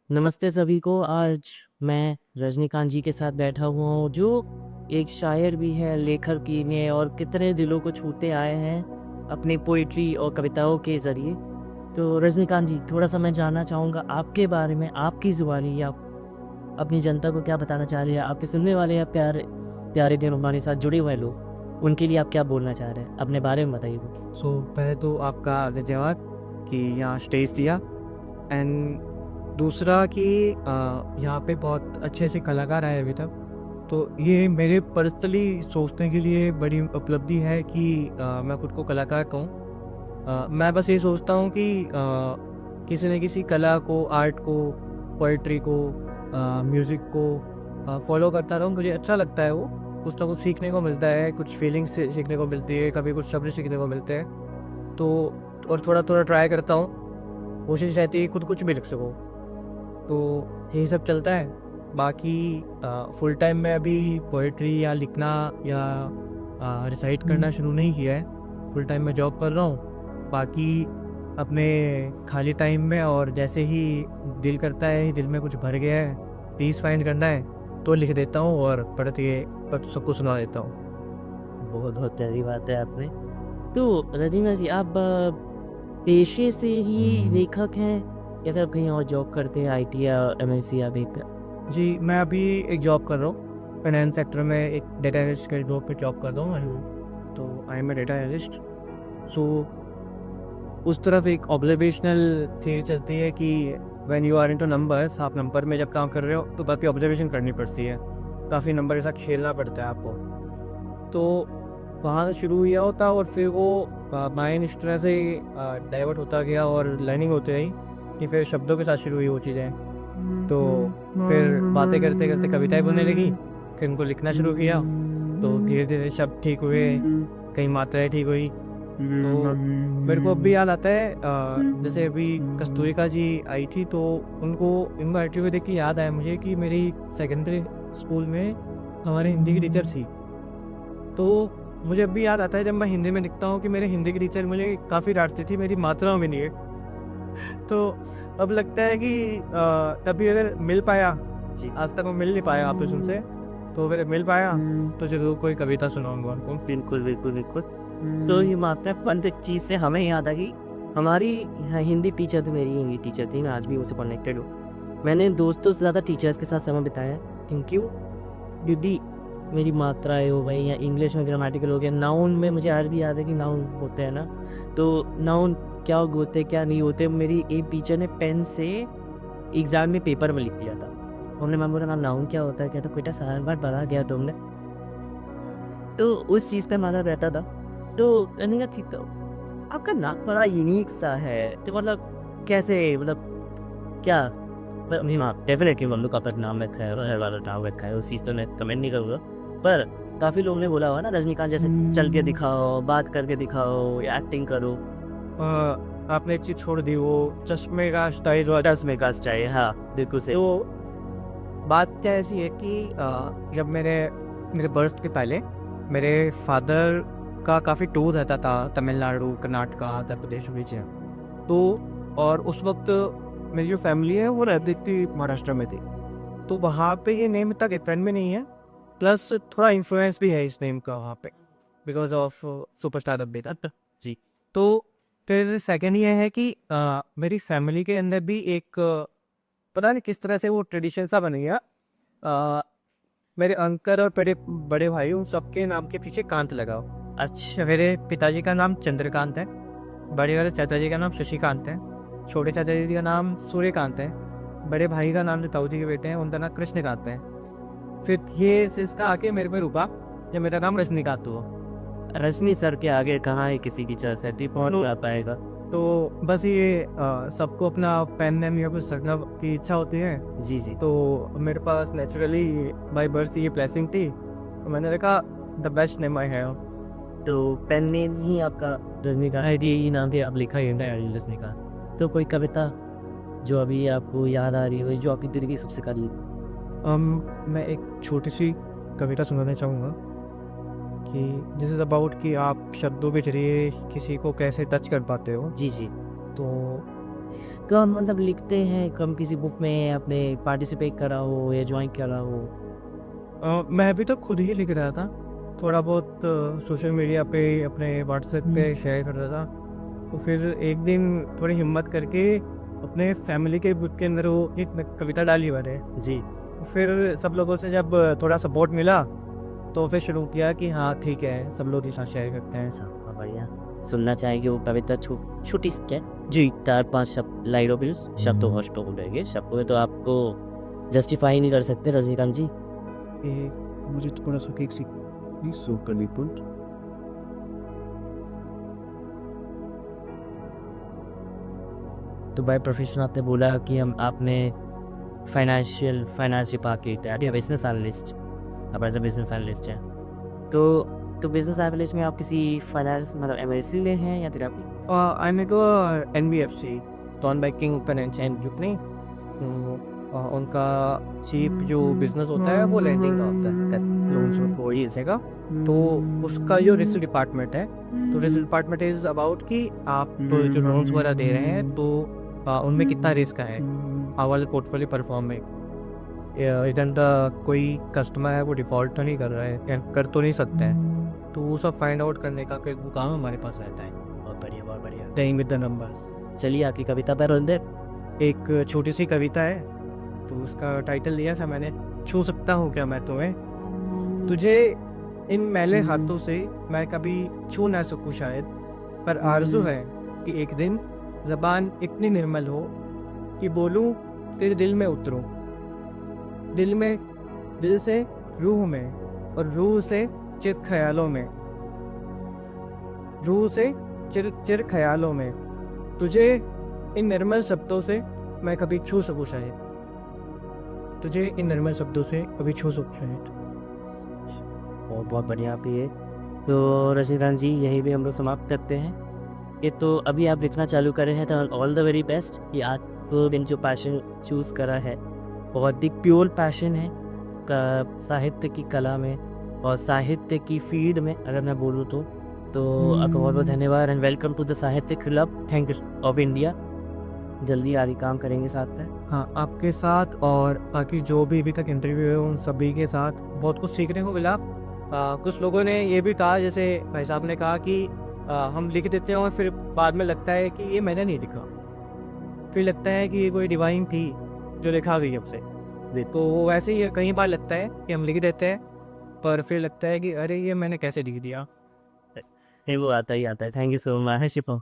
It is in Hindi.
नमस्ते सभी को। आज मैं रजनीकांत जी के साथ बैठा हुआ हूँ, जो एक शायर भी है, लेखक भी हैं और कितने दिलों को छूते आए हैं अपनी पोइट्री और कविताओं के ज़रिए। तो रजनीकांत जी, थोड़ा-सा मैं जानना चाहूँगा आपके बारे में, आपकी ज़ुबानी या अपनी जनता को क्या बताना चाह रहे हैं? आपके सुनने वाले या प्यारे प्यारे दिल हमारे साथ जुड़े हुए लोग, उनके लिए आप क्या बोलना चाह रहे हैं? अपने बारे में बताइए कुछ। पहले तो आपका धन्यवाद कि यहाँ स्टेज दिया एंड दूसरा कि यहाँ पे बहुत अच्छे से कलाकार आए अभी तक। तो ये मेरे पर्सनली सोचने के लिए बड़ी उपलब्धि है कि मैं खुद को कलाकार कहूँ। मैं बस ये सोचता हूँ कि किसी न किसी कला को, आर्ट को, पोएट्री को, म्यूज़िक को फॉलो करता रहूँ। मुझे अच्छा लगता है वो। कुछ ना कुछ सीखने को मिलता है, कुछ फीलिंग्स से सीखने को मिलती है, कभी कुछ शब्द सीखने को मिलते हैं। तो और थोड़ा-थोड़ा ट्राई करता हूँ। कोशिश रहती है खुद कुछ भी लिख सकूँ। तो यही सब चलता है। बाकी फुल टाइम में अभी पोएट्री या लिखना या रिसाइट करना शुरू नहीं किया है। फुल टाइम में जॉब कर रहा हूँ। बाकी अपने खाली टाइम में और जैसे ही दिल करता है, दिल में कुछ भर गया है, पीस फाइंड करना है, तो लिख देता हूँ और पढ़ के सबको सुना देता हूँ। बहुत-बहुत प्यारी बात है आपने। तो रजनीकांत जी, आप पेशे से ही लेखक हैं या फिर कहीं और जॉब करते हैं, आईटी या एमएनसी या बेहतर? जी, मैं अभी एक जॉब कर रहा हूँ। फाइनेंस सेक्टर में एक डेटा एनालिस्ट के जॉब पे जॉब कर रहा हूँ तो I am a data analyst. So उस तरफ एक ऑब्जर्वेशनल थियरी चलती है कि when you are into numbers, आप नंबर में जब काम कर रहे हो तो काफ़ी ऑब्जर्वेशन करनी पड़ती है। काफ़ी नंबर के साथ खेलना पड़ता है आपको। तो वहाँ से शुरू हुआ होता और फिर वो माइंड इस तरह से डाइवर्ट होता गया और लर्निंग होते रही कि फिर शब्दों के साथ शुरू हुई वो चीज़ें। तो फिर बातें करते करते कविताएं बनने लगी। फिर उनको लिखना शुरू किया तो धीरे धीरे शब्द ठीक हुए, कई मात्राएं ठीक हुई। तो मेरे को अभी याद आता है जैसे अभी कस्तूरिका जी आई थी तो उनको इंटरव्यू को देख के याद आया मुझे कि मेरी सेकेंडरी स्कूल में हमारे हिंदी की टीचर थी। तो मुझे अभी याद आता है जब मैं हिंदी में लिखता हूँ कि मेरे हिंदी की टीचर मुझे काफ़ी डांटती थी मेरी मात्राओं में नहीं है। तो अब लगता है कि तभी अगर मिल पाया, जी। आज तक मैं मिल नहीं पाया आपस उनसे, तो अगर मिल पाया तो ज़रूर कोई कविता सुनाऊंगा उनको। बिल्कुल, बिल्कुल, बिल्कुल। तो ये मात्रापन एक चीज़ से हमें याद आ गई, हमारी हिंदी टीचर तो मेरी हिंदी टीचर थी, मैं आज भी उनसे कनेक्टेड हूँ। मैंने दोस्तों से ज़्यादा टीचर्स के साथ समय बिताया है। क्यों? क्योंकि मेरी मात्राएँ हो गई या इंग्लिश में ग्रामेटिकल हो गया, नाउन में मुझे आज भी याद है कि नाउन होते हैं ना, तो नाउन क्या होते हैं, क्या नहीं होते, मेरी एक टीचर ने पेन से एग्ज़ाम में पेपर में लिख दिया था। उन्होंने मैम बोला, "मैम नाउन क्या होता है?" कहता, "बेटा साल भर पढ़ा गया तुमने।" तो उस चीज़ पे हमारा रहता था। तो मैंने कहा ठीक है, आपका नाम बड़ा यूनिक सा है, तो मतलब कैसे, मतलब क्या? हाँ, डेफ़िनेटली मम्मी पापा का नाम रखा है, घर वालों का नाम रखा है, उस चीज़ तो मैं कमेंट नहीं करूँगा। पर काफ़ी लोगों ने बोला होगा ना, रजनीकांत जैसे चल के दिखाओ, बात करके दिखाओ या एक्टिंग करो। आपने एक चीज़ छोड़ दी वो चश्मे का स्टाइल वाला। 10 में का स्टाइल, हाँ, बिल्कुल सही। तो बात क्या ऐसी है कि जब मेरे मेरे बर्थ के पहले मेरे फादर का काफ़ी टूर रहता था तमिलनाडु, कर्नाटका, आंध्र प्रदेश रीजन। तो और उस वक्त मेरी जो फैमिली है वो रहती थी महाराष्ट्र में थी। तो वहाँ पे ये नेम इतना डिफरेंट भी नहीं है, प्लस थोड़ा इन्फ्लुएंस भी है इस नेम का वहाँ पे बिकॉज ऑफ सुपरस्टार अभिनेता। जी। तो फिर सेकंड ये है कि मेरी फैमिली के अंदर भी एक पता नहीं किस तरह से वो ट्रेडिशन सा बन गया। अ, मेरे अंकल और बड़े बड़े भाई उन सबके नाम के पीछे कांत लगाओ। अच्छा, मेरे पिताजी का नाम चंद्रकांत है, बड़े वाले चाचा जी का नाम शशिकांत है, छोटे चाचा जी का नाम सूर्यकांत है, बड़े भाई का नाम जो ताऊ जी के बेटे हैं उनका नाम कृष्णकांत है। फिर ये सिलसिला आके मेरे पे रुका जब मेरा नाम रजनीकांत हुआ। रजनी सर के आगे कहाँ है किसी की चाहती, पहुँच तो ना पाएगा। तो बस ये सबको अपना पेन नेम या कुछ रखना की इच्छा होती है। जी, जी। तो मेरे पास नेचुरली बाय बर्थ ये ब्लेसिंग थी, तो मैंने देखा the best name I have. तो पेन नेम ही आपका रजनीकांत है, यही नाम से आप लिखा ही है रजनीकांत। तो कोई कविता जो अभी आपको याद आ रही हो, जो आपकी दिल की सबसे करीब? मैं एक छोटी सी कविता सुनाना चाहूँगा कि दिस इज़ अबाउट कि आप शब्दों के जरिए किसी को कैसे टच कर पाते हो। जी, जी। तो कम मतलब लिखते हैं कम किसी बुक में आपने पार्टिसिपेट करा हो या ज्वाइन करा हो? मैं अभी तो खुद ही लिख रहा था, थोड़ा बहुत सोशल मीडिया पे अपने व्हाट्सएप पे शेयर कर रहा था। तो फिर एक दिन थोड़ी हिम्मत करके अपने फैमिली के बुक के अंदर वो एक कविता डाली मैंने। जी। फिर सब लोगों से जब थोड़ा सपोर्ट मिला तो फिर शुरू किया कि हाँ ठीक है, सब लोग के साथ शेयर करते हैं। अच्छा, बहुत बढ़िया। सुनना चाहेंगे वो कविता छोटी सी है? जी। 4-5 लाइनों में शब्दों अष्टों को लेंगे। शब्दों में तो आपको जस्टिफाई नहीं कर सकते रजनीकांत जी। मुझे थोड़ा सा केक सी सो करनी पुट। तो बाय प्रोफेशन आपने बोला कि हम आपने फाइनेंस डिपार्टमेंट है, अभी बिजनेस एनालिस्ट, आप एज अ बिजनेस एनालिस्ट हैं। तो बिजनेस एनालिस्ट में आप किसी फाइनेंस मतलब एमएससी में हैं या फिर आप? I make NBFC, turn banking financial group नहीं। उनका चीप जो बिजनेस होता है वो लैंडिंग का होता है, लोन्स को ये जगह। तो उसका जो रिस्क डिपार्टमेंट है, तो रिस्क डिपार्टमेंट इज अबाउट कि आप जो लोन्स वगैरह दे रहे हैं तो उनमें कितना रिस्क है, हाउ पोर्टफोलियो परफॉर्मिंग, इधर कोई कस्टमर है वो डिफ़ॉल्ट तो नहीं कर रहा है या कर तो नहीं सकता है। तो वो सब फाइंड आउट करने का कोई वो काम हमारे पास रहता है। बहुत बढ़िया, बहुत बढ़िया। Playing with the numbers. चलिए आपकी कविता पर रोल एक छोटी सी कविता है, तो उसका टाइटल दिया था मैंने, छू सकता हूँ क्या मैं तुम्हें, तुझे इन मैले हाथों से मैं कभी छू ना सकूँ शायद, पर आरज़ू है कि एक दिन ज़बान इतनी निर्मल हो कि बोलूँ तेरे दिल में उतरूँ, दिल में, दिल से रूह में, और रूह से चिर ख्यालों में, रूह से चिर चिर ख्यालों में, तुझे इन निर्मल शब्दों से मैं कभी छू सकूँ शायद, तुझे इन निर्मल शब्दों से कभी छू सकूँ शायद। बहुत बहुत बढ़िया आप ये। तो रजनीकांत जी यहीं पे हम लोग समाप्त करते हैं। ये तो अभी आप लिखना चालू करे हैं तो ऑल द वेरी बेस्ट कि आपने जो पैशन चूज़ करा है बहुत ही प्योर पैशन है साहित्य की कला में और साहित्य की फील्ड में अगर मैं बोलूँ तो आपका बहुत बहुत धन्यवाद एंड वेलकम टू द साहित्य क्लब थैंक ऑफ इंडिया। जल्दी आगे काम करेंगे साथ में। हाँ, आपके साथ और बाकी जो भी अभी तक इंटरव्यू है उन सभी के साथ बहुत कुछ सीखने को मिला। कुछ लोगों ने ये भी कहा, जैसे भाई साहब ने कहा कि हम लिख देते हैं और फिर बाद में लगता है कि ये मैंने नहीं लिखा, फिर लगता है कि ये कोई डिवाइन थी जो लिखा गई हमसे। तो वैसे ही कई बार लगता है कि हम लिख देते हैं पर फिर लगता है कि अरे ये मैंने कैसे लिख दिया। वो आता ही आता है। Thank you so much शिपो।